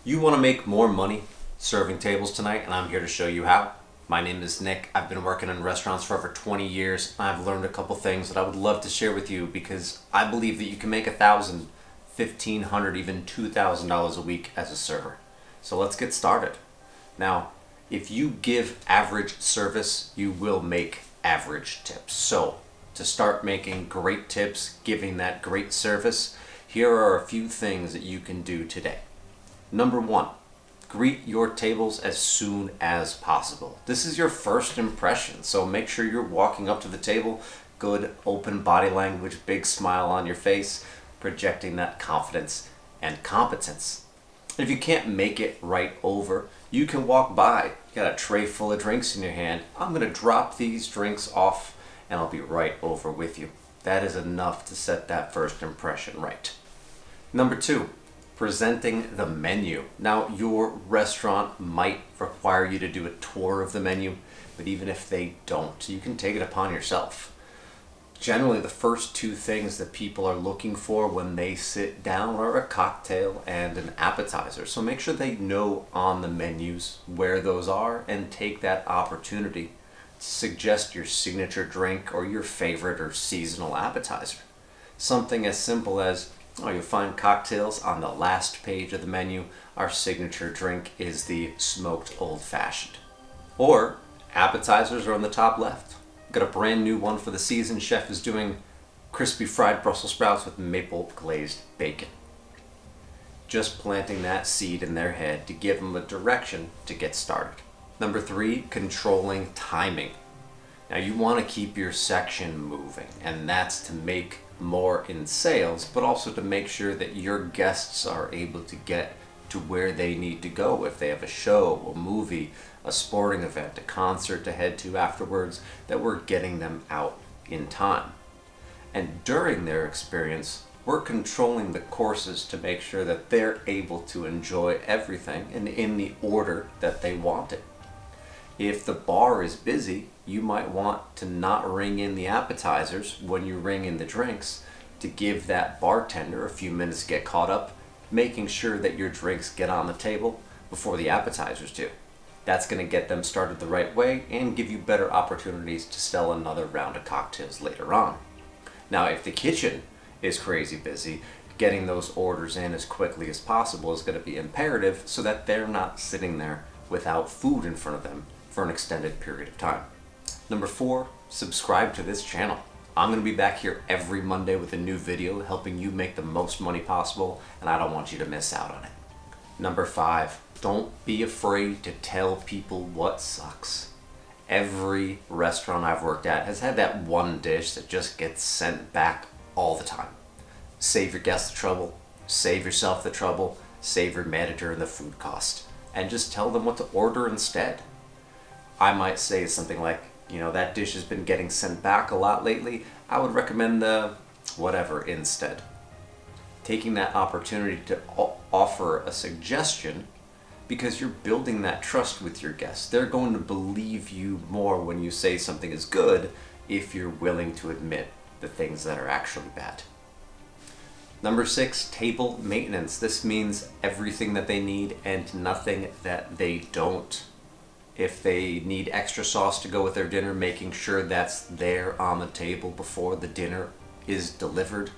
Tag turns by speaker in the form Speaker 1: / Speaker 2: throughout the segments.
Speaker 1: You want to make more money serving tables tonight, and I'm here to show you how. My name is Nick. I've been working in restaurants for over 20 years. I've learned a couple things that I would love to share with you because I believe that you can make $1,000, $1,500, even $2,000 a week as a server. So let's get started. Now, if you give average service, you will make average tips. So to start making great tips, giving that great service, here are a few things that you can do today. Number one, greet your tables as soon as possible. This is your first impression, so make sure you're walking up to the table, good open body language, big smile on your face, projecting that confidence and competence. If you can't make it right over, you can walk by. You got a tray full of drinks in your hand. I'm going to drop these drinks off and I'll be right over with you. That is enough to set that first impression right. Number two, presenting the menu. Now, your restaurant might require you to do a tour of the menu, but even if they don't, you can take it upon yourself. Generally, the first two things that people are looking for when they sit down are a cocktail and an appetizer. So make sure they know on the menus where those are and take that opportunity to suggest your signature drink or your favorite or seasonal appetizer. Something as simple as, you'll find cocktails on the last page of the menu. Our signature drink is the smoked old fashioned. Or appetizers are on the top left. Got a brand new one for the season. Chef is doing crispy fried Brussels sprouts with maple glazed bacon. Just planting that seed in their head to give them a direction to get started. Number three, controlling timing. Now you want to keep your section moving, and that's to make more in sales, but also to make sure that your guests are able to get to where they need to go. If they have a show, a movie, a sporting event, a concert to head to afterwards, that we're getting them out in time. And during their experience, we're controlling the courses to make sure that they're able to enjoy everything and in the order that they want it. If the bar is busy, you might want to not ring in the appetizers when you ring in the drinks, to give that bartender a few minutes to get caught up, making sure that your drinks get on the table before the appetizers do. That's going to get them started the right way and give you better opportunities to sell another round of cocktails later on. Now, if the kitchen is crazy busy, getting those orders in as quickly as possible is going to be imperative so that they're not sitting there without food in front of them for an extended period of time. Number four, subscribe to this channel. I'm going to be back here every Monday with a new video helping you make the most money possible, and I don't want you to miss out on it. Number five, don't be afraid to tell people what sucks. Every restaurant I've worked at has had that one dish that just gets sent back all the time. Save your guests the trouble, save yourself the trouble, save your manager and the food cost, and just tell them what to order instead. I might say something like, that dish has been getting sent back a lot lately. I would recommend the whatever instead. Taking that opportunity to offer a suggestion, because you're building that trust with your guests. They're going to believe you more when you say something is good if you're willing to admit the things that are actually bad. Number six, table maintenance. This means everything that they need and nothing that they don't. If they need extra sauce to go with their dinner, making sure that's there on the table before the dinner is delivered.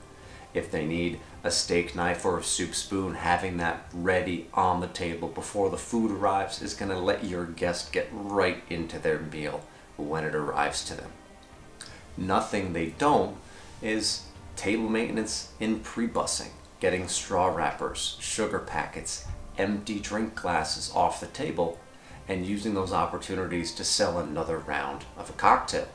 Speaker 1: If they need a steak knife or a soup spoon, having that ready on the table before the food arrives is going to let your guest get right into their meal when it arrives to them. Nothing they don't is table maintenance in pre-bussing, getting straw wrappers, sugar packets, empty drink glasses off the table, and using those opportunities to sell another round of a cocktail.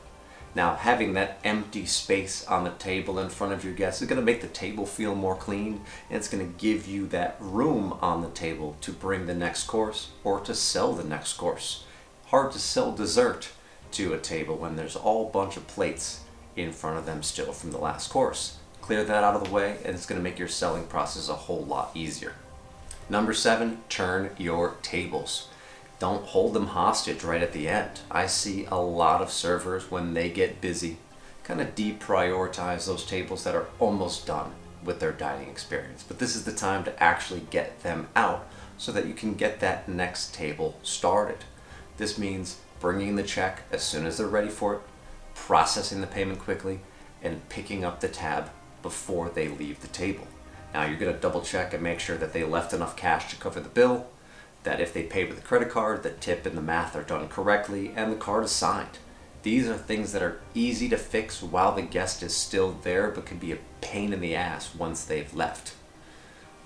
Speaker 1: Now, having that empty space on the table in front of your guests is going to make the table feel more clean, and it's going to give you that room on the table to bring the next course or to sell the next course. Hard to sell dessert to a table when there's all bunch of plates in front of them still from the last course. Clear that out of the way, and it's going to make your selling process a whole lot easier. Number seven, turn your tables. Don't hold them hostage right at the end. I see a lot of servers, when they get busy, kind of deprioritize those tables that are almost done with their dining experience. But this is the time to actually get them out so that you can get that next table started. This means bringing the check as soon as they're ready for it, processing the payment quickly, and picking up the tab before they leave the table. Now you're going to double check and make sure that they left enough cash to cover the bill, that if they paid with a credit card, the tip and the math are done correctly, and the card is signed. These are things that are easy to fix while the guest is still there, but can be a pain in the ass once they've left.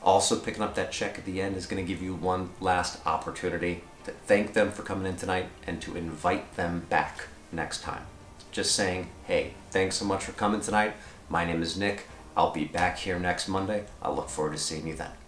Speaker 1: Also, picking up that check at the end is going to give you one last opportunity to thank them for coming in tonight and to invite them back next time. Just saying, hey, thanks so much for coming tonight. My name is Nick. I'll be back here next Monday. I look forward to seeing you then.